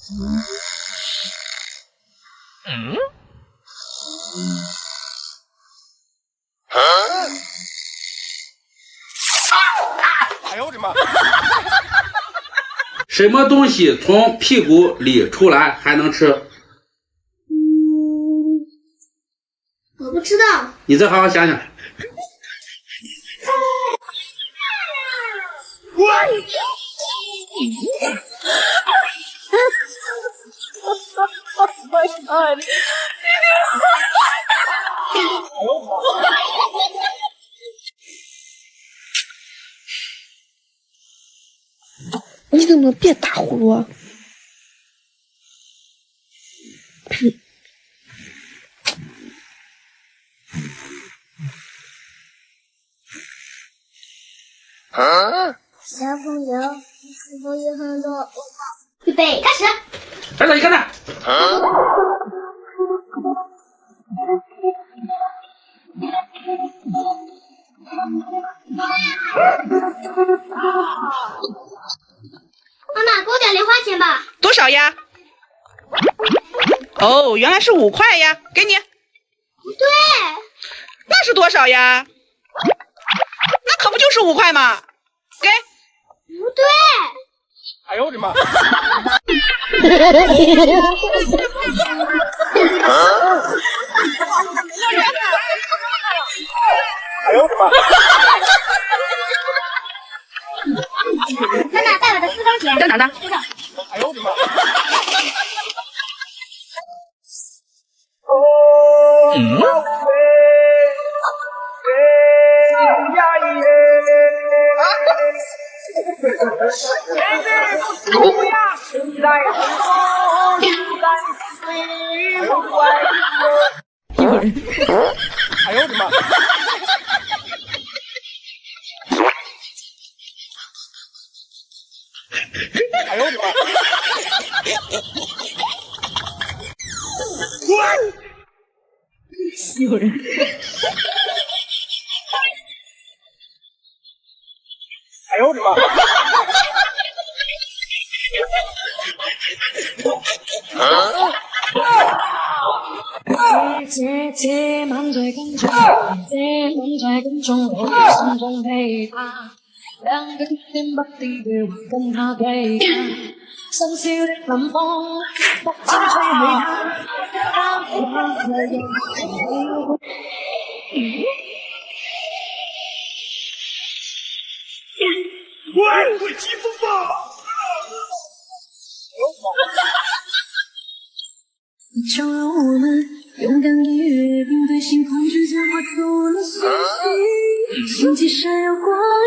哎呦我的妈！什么东西从屁股里出来还能吃？我不知道。你再好好想想。你能不能别打呼噜啊？小朋友，是否有很多？预备，开始。儿子，你看这。妈妈，给我点零花钱吧。多少呀？哦，原来是5块呀，给你。不对。那是多少呀？那可不就是5块吗？给。不对。哎呦我的妈！哎呦我的妈！妈妈，带我的私房钱。在哪呢？哎呦我的妈！哎呦我的妈！哎呦我的妈！有人。哎呦我的妈！这晚在跟蹤，這晚在跟蹤我的心中被他，兩個決定不定要跟他對抗，深宵的林風，不知吹起他，喂，会疾风吧！就让我们勇敢地跃并对星空之间画出了讯息，星际闪耀光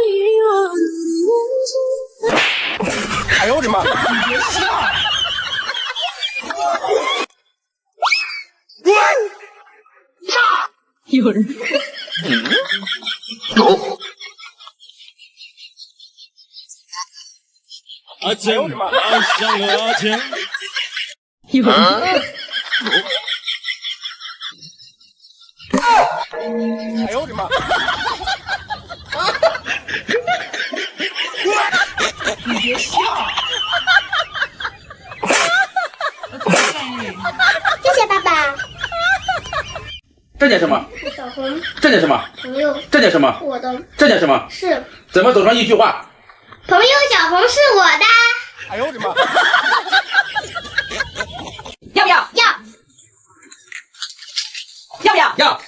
影我的眼睛。哎呦我的妈！你别笑。有人。阿强，爱上了阿强。有人。哎呦我的妈！你别笑。谢谢爸爸。这件什么？小红。这件什么？朋友。这件什么？我的。这件什么？是。怎么组成一句话？朋友小红是我的。哎呦我的妈！要不要？要。要不要？要。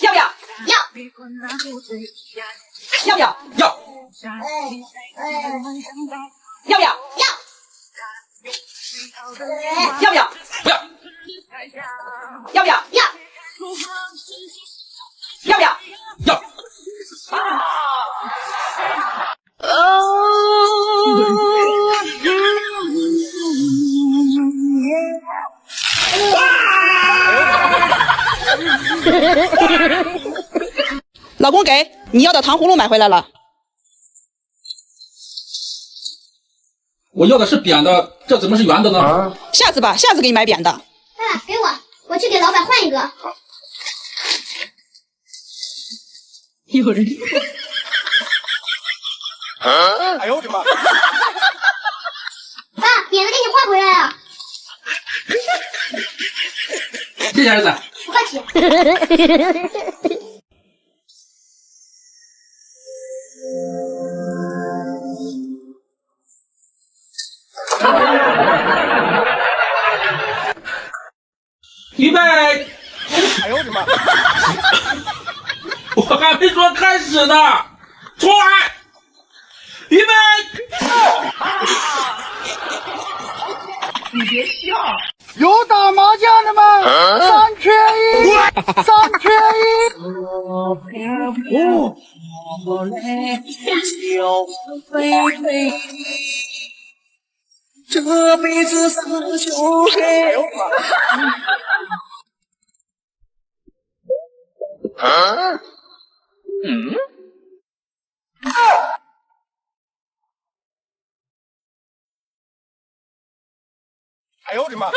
要不要？要。要不要？要。要不要？要。要不要？不要。要不要？要。要不要？要。老公给你要的糖葫芦买回来了。我要的是扁的，这怎么是圆的呢？下次吧，下次给你买扁的。爸爸给我去给老板换一个。有人。哎呦我的妈！谢谢儿子。不客气。预备，哎呦我的妈！我还没说开始呢，重来，预备。你别笑。有打麻将的吗？3缺1，3缺1。哦。这辈子洒酒哎呦我的妈！哎呦我的妈！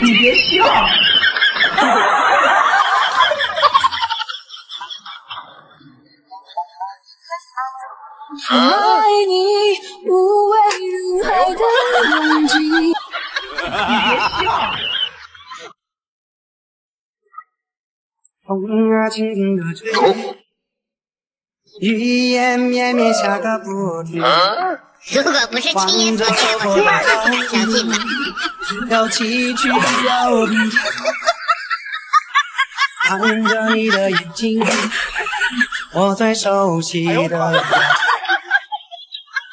你别笑。爱你无畏人海的拥挤。你别笑。风啊，轻轻地吹，语言绵绵下个不停。如果不是亲眼所见，我是不敢相信的。要崎岖，要平静，看着你的眼睛，我最熟悉的。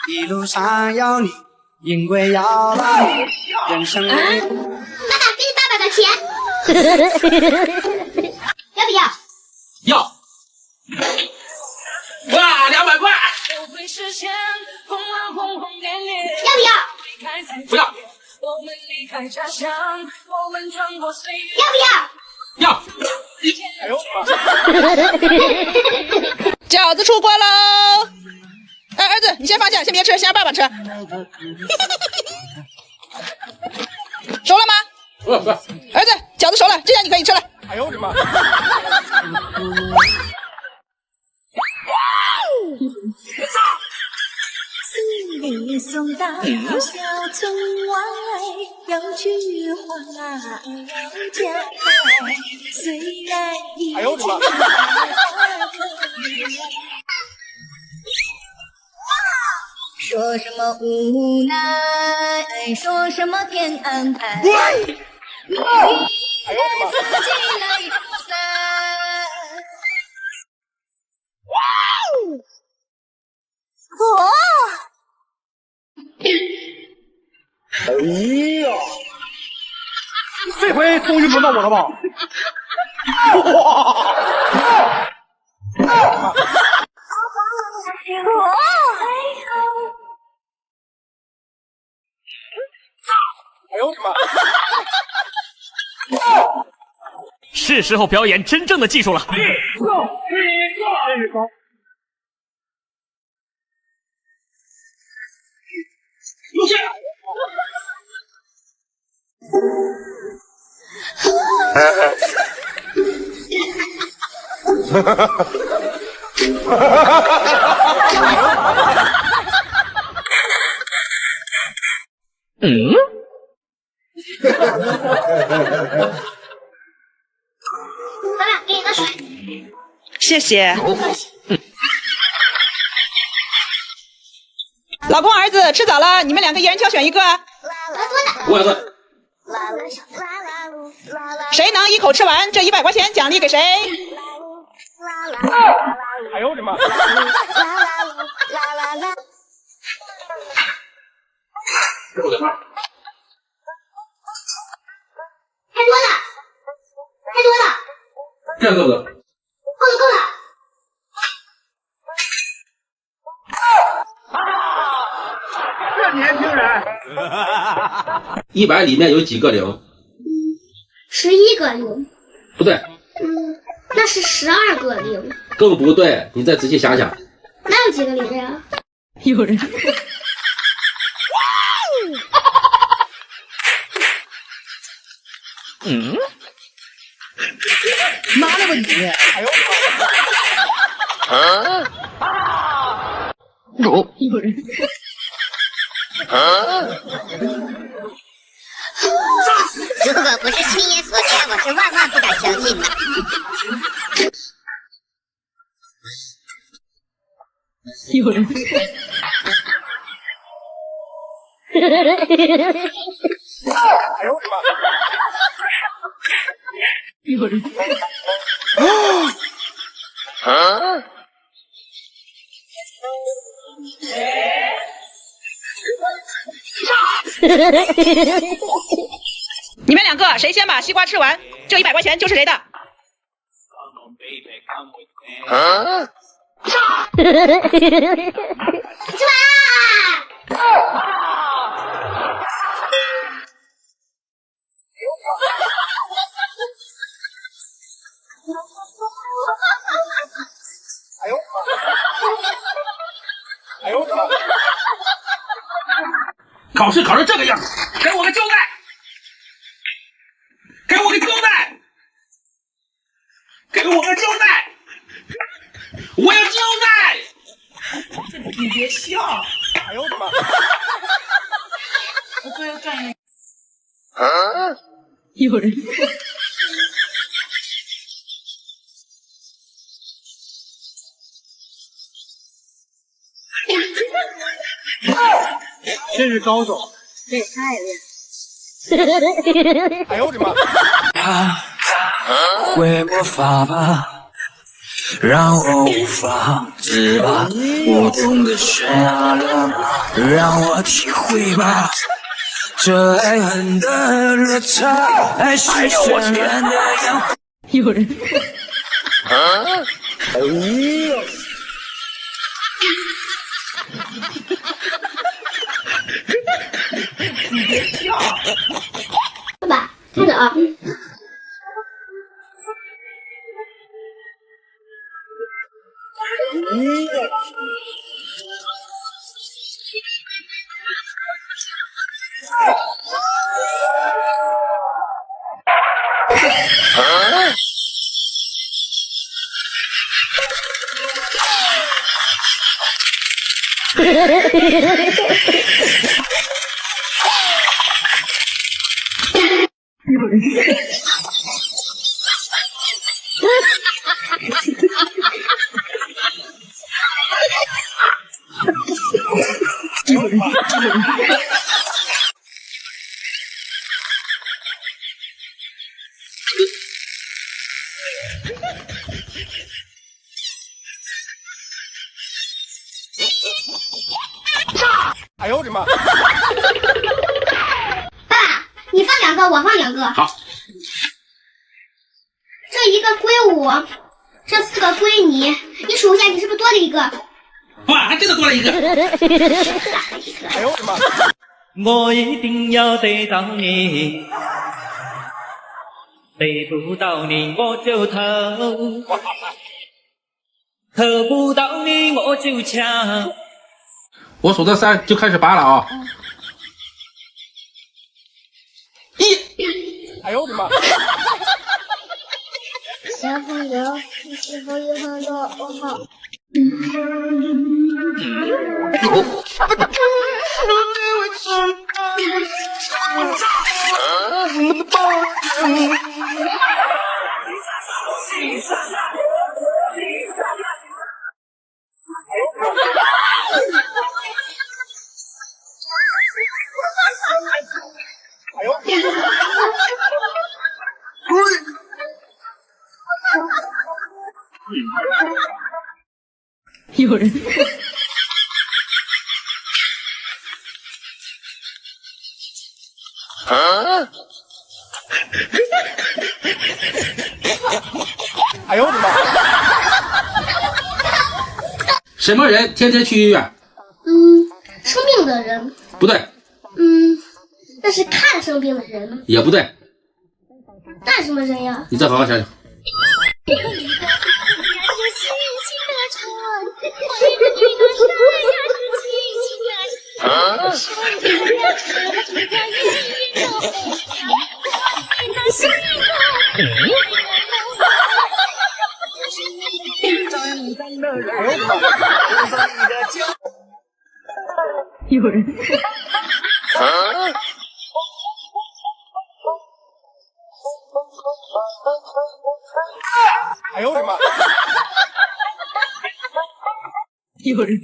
一路上有你，因为有了你，人生里。妈妈，给你爸爸的钱，要不要？要。哇，200块。要不要？不要。要不要？要。哎呦我的妈！饺子出锅喽！哎，儿子，你先放下，先别吃，先让爸爸吃。熟了吗？不。儿子，饺子熟了，这样你可以吃了。哎呦我的妈！送你送到小村外，有句话要交代，虽然已哎呦我的妈！说什么无奈，说什么天安排，命运得自己来主宰。哎呀，这回终于轮到我了吧？哇！哎呦我的妈！是时候表演真正的技术了。露馅。爸爸，给你个水。谢谢。老公儿子吃早了，你们2个一人挑选一个。我儿子。谁能一口吃完，这100块钱奖励给谁？哎呦我的妈！这我的妈！太多了，太多了。这样够不够？够了够了。这年轻人，100里面有几个零？11个零。不对。那是12个零。更不对，你再仔细想想。那有几个零呀？有人。妈的问题！哎呦我的妈！有人。如果不是亲眼所见，我是万万不敢相信的。有人。哎呦我的妈！有人。你们两个谁先把西瓜吃完，这100块钱就是谁的。吃完啦！哎呦！哎呦我的妈！考试考成这个样子，给我个交代！给我个交代！给我个交代！我要交代！你别笑。哎呦我的妈！我最后站一。有人。真是高手，这也太厉害。哎呦我的妈！他会魔法吧，让我无法自拔，我懂得悬崖勒马，让我体会吧，这爱恨的落差，爱是渲染的烟火。有人。哎呦！你别笑。爸爸，看着啊。哎呦我的妈！爸，你放2个，我放2个。好。这一个归我，这4个归你。你数一下，你是不是多了一个？哇，还真的多了一个。哎呦我的妈！我一定要得到你，得不到你我就偷，偷不到你我就抢。我数到3就开始拔了啊！哎呦我的妈！小朋友，你是否有很多问号？哎呦！有人。哎呦我的妈！什么人天天去医院？生病的人。不对。那是看生病的人。也不对。那什么人呀？你再好好想想。有人。哎呦我的妈！有人。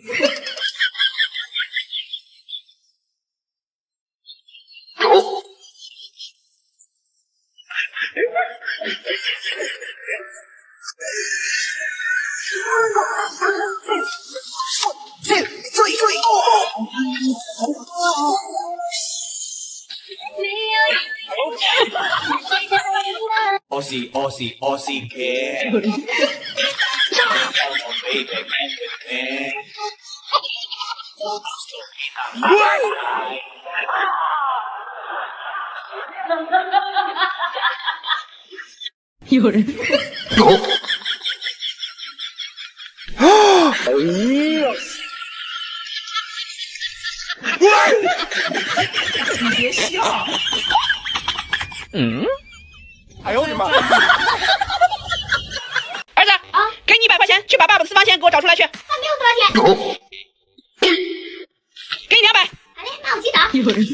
Aussie kid. What? 有人。你别笑。哎呦我的妈！儿子啊，给你100块钱，去把爸爸的私房钱给我找出来去。他没有多少钱。给你200。好嘞，那我去找。有人。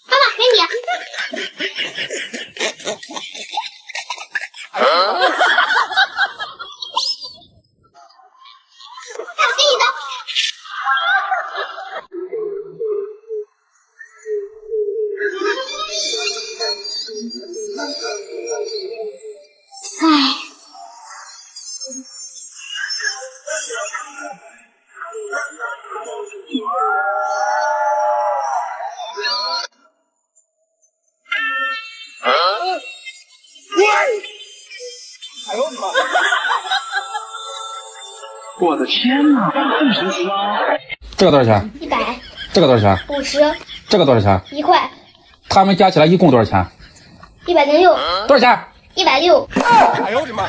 爸爸，给你。哎呦我的妈！那我给你的。唉。哎呦我的妈！我的天哪，这么神奇吗？这个多少钱100。这个多少钱50。这个多少钱1块。他们加起来一共多少钱106。多少钱160。哎呦我的妈！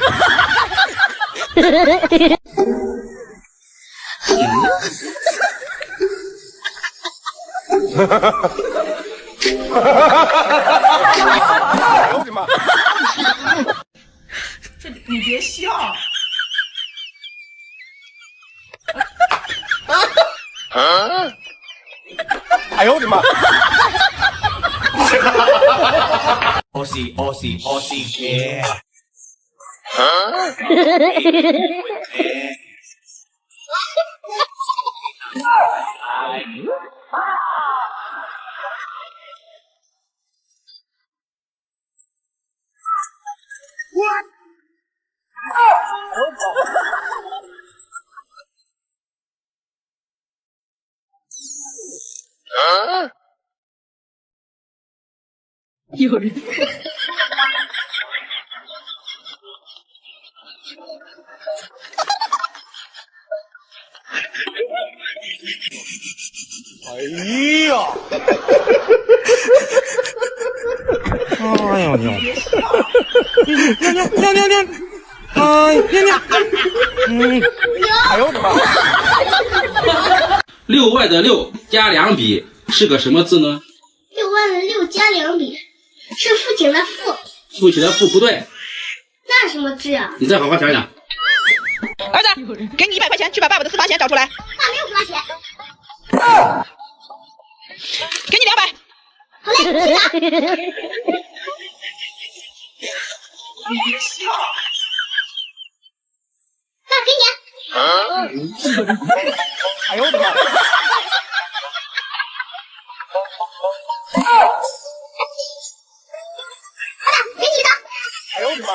哎呦我的妈！你别笑。哎呦我的妈！Aussie kid. What? 有人。哎呀！哎呦牛！尿！哎尿！哎呦我的妈！6外的6加2笔是个什么字呢？6万的6加2笔是父亲的父。父亲的父不对。那是什么字啊？你再好好想想。儿子，给你100块钱，去把爸爸的私房钱找出来。爸没有私房钱。给你200。好嘞，去拿。你别笑。那给你。哎呦我的妈！给你的。哎呦我的妈！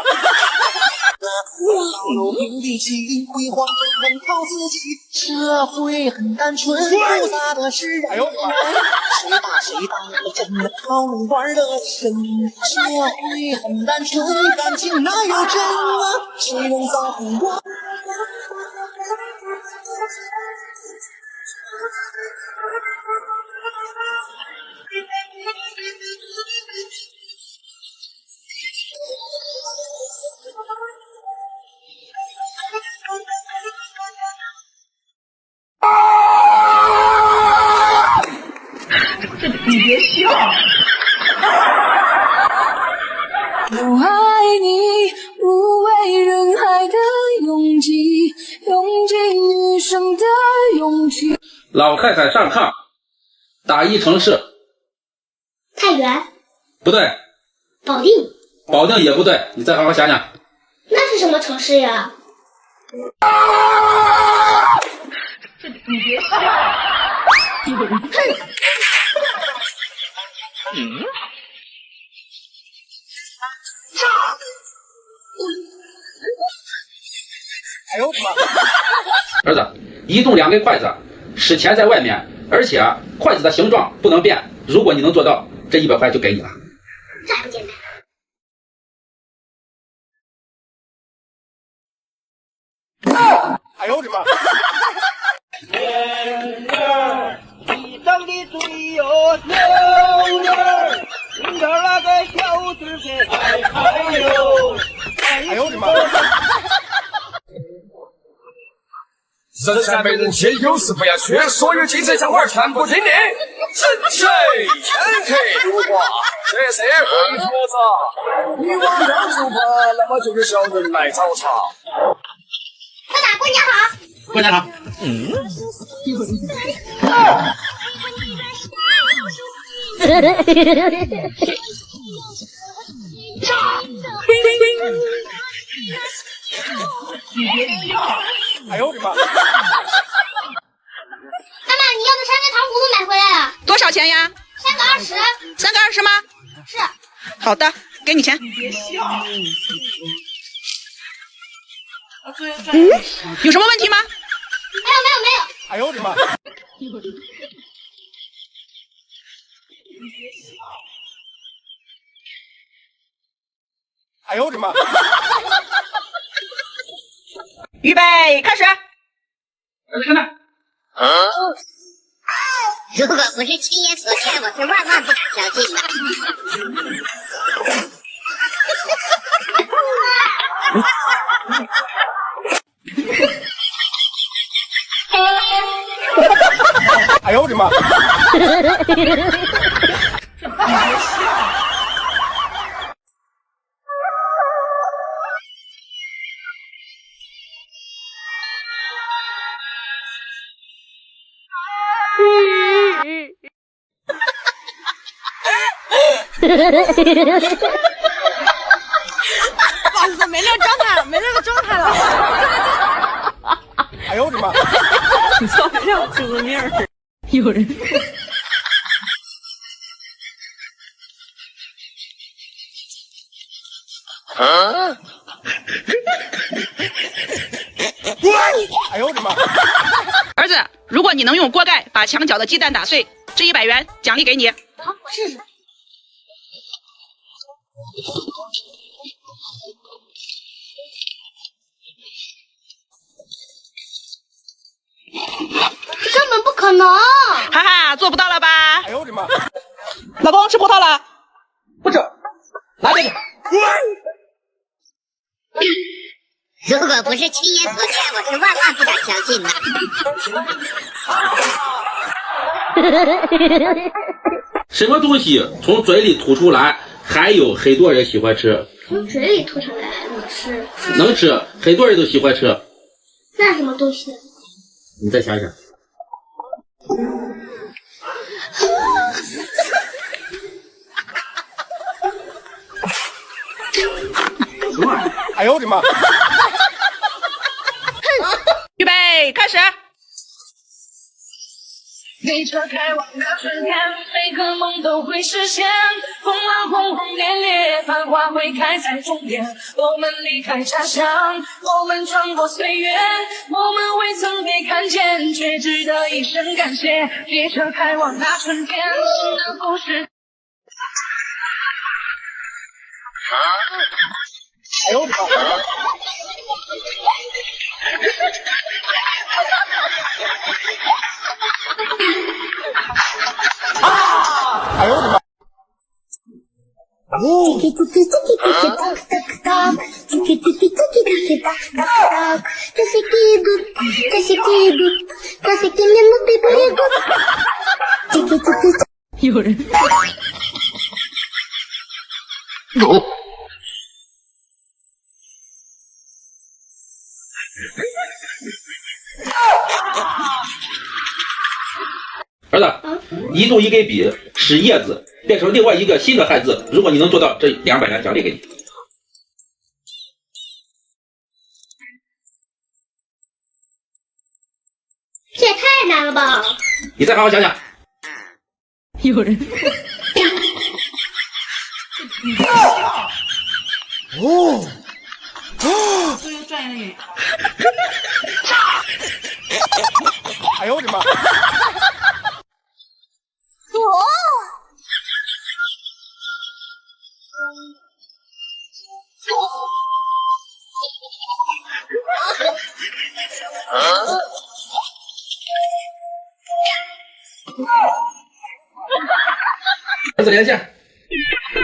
有名的气，辉煌奔靠自己，社会很单纯，复杂的是人。哎呦我的妈！谁打谁当，真的好能玩得深。社会很单纯，感情哪有真啊？谁能在乎我？你别笑。我爱你，不畏人海的拥挤，用尽余生的勇气。老太太上炕，打一城市。太原。不对。保定。保定也不对，你再好好想想。那是什么城市呀？你别笑。哎呦我的妈！儿子，移动2根筷子，使钱在外面，而且筷子的形状不能变。如果你能做到，这100块就给你了。这还不简单？哎呦我的妈！地上的水哟，牛儿，听着那个小嘴在哎呦！哎呦我的妈！人善被人欺，有事不要屈，所有精神小孩全部听令。神水天黑如画，这是红佛子。你往高处爬，那么就有小人来找茬。快打过年好！过年好。哎呦我的妈！妈妈，你要的3个糖葫芦买回来了。多少钱呀3个20。3个20吗？是。好的，给你钱。你别笑。有什么问题吗？没有。哎呦我的妈！哎呦我的妈！预备，开始。看看。如果不是亲眼所见，我是万万不敢相信的。哎呦我的妈！不好意思，没那个状态了。哎呦我的妈！操不了这个名儿。有人。哎呦我的妈！儿子，如果你能用锅盖把墙角的鸡蛋打碎，这100元奖励给你。好，我试试。根本不可能！哈哈，做不到了吧？哎呦我的妈！老公吃葡萄了？不吃，拿这个。如果不是亲眼所见，我是万万不敢相信的。什么东西从嘴里吐出来，还有很多人喜欢吃？从嘴里吐出来还能吃？能吃，很多人都喜欢吃。那什么东西？你再想想。哎呦我的妈！预备，开始。飞车开往那春天，每个梦都会实现。风浪轰轰烈烈，繁花会开在终点。我们离开家乡，我们穿过岁月，我们未曾被看见，却值得一声感谢。列车开往那春天，新的故事。哎呦我的妈！哎呦我的妈！有人。移动一根笔，使叶子变成另外一个新的汉字。如果你能做到，这200元奖励给你。这也太难了吧！你再好好想想。有人。哦，都有专业人。哎呦我的妈！儿子连线。哎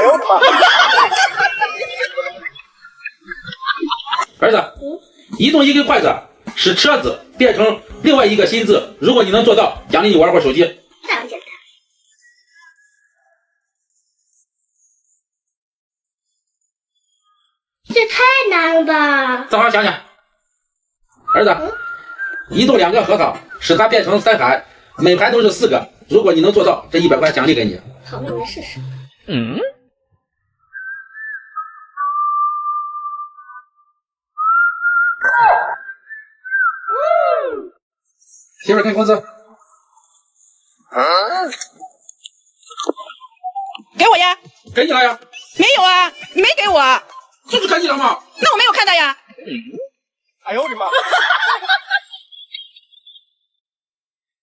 呦我的妈！儿子，移动一根筷子，使车子变成另外一个新字。如果你能做到，奖励你玩会儿手机。太简单。这太难了吧！再好好想想。儿子，移动2个核桃，使它变成3盘，每盘都是4个。如果你能做到，这100块奖励给你。好，那我来试试。媳妇儿给工资。给我呀？给你了呀。没有啊，你没给我。这不给你了吗？那我没有看到呀。哎呦我的妈！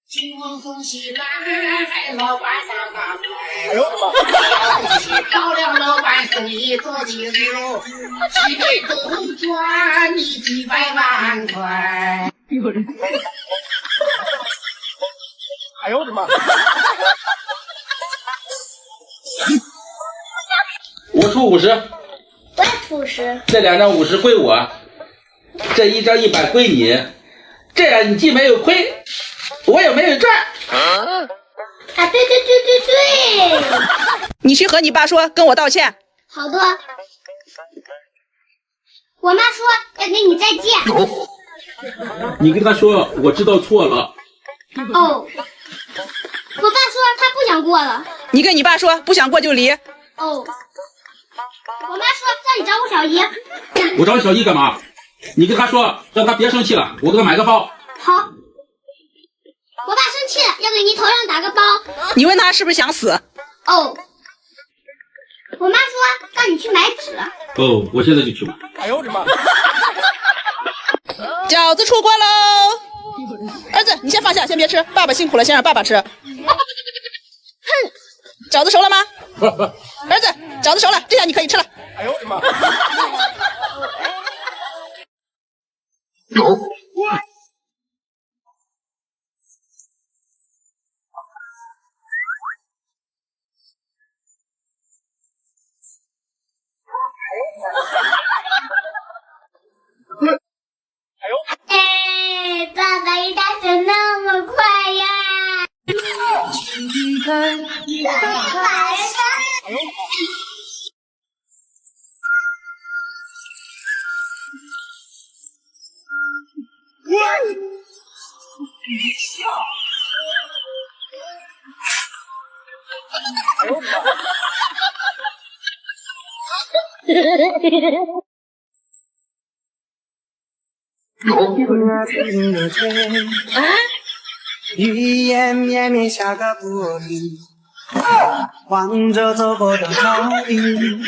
金黄风起来，老板大大牌。哎呦我的妈！照亮老百姓做起路，几倍都赚你几百万块。有人。哎呦我的妈！我出50，我也出50。这2张50归我，这1张100归你。这样你既没有亏，我也没有赚。啊，对。你去和你爸说，跟我道歉。好的。我妈说要给你再见。你跟他说我知道错了。哦。我爸说他不想过了。你跟你爸说不想过就离。哦。我妈说让你找我小姨。我找小姨干嘛？你跟他说让他别生气了，我给他买个包。好。我爸生气了，要给你头上打个包。你问他是不是想死？哦。我妈说让你去买纸。哦，我现在就去买。哎呦我的妈！饺子出锅喽！儿子，你先放下，先别吃，爸爸辛苦了，先让爸爸吃。哼，饺子熟了吗？儿子，饺子熟了，这下你可以吃了。哎呦我的妈！哎，爸爸你打手那么快呀！语言绵绵像个玻璃，望着走过的倒影，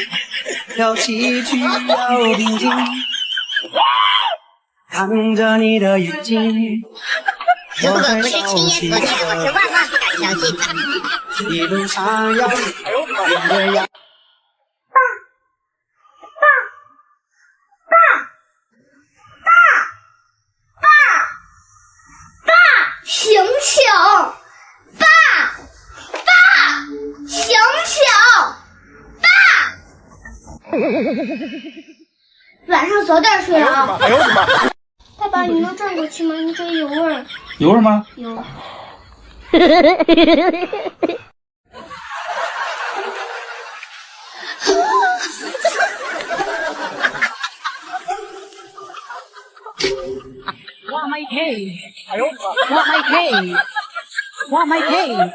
要崎岖要平静，看着你的眼睛，我在找寻一路上要面对呀。醒醒，爸，醒醒，爸！晚上早点睡啊！哎呦我的妈！爸爸，你能转过去吗？你这里有味儿。有味吗？有。挖麦 K，挖麦 K，挖麦 K。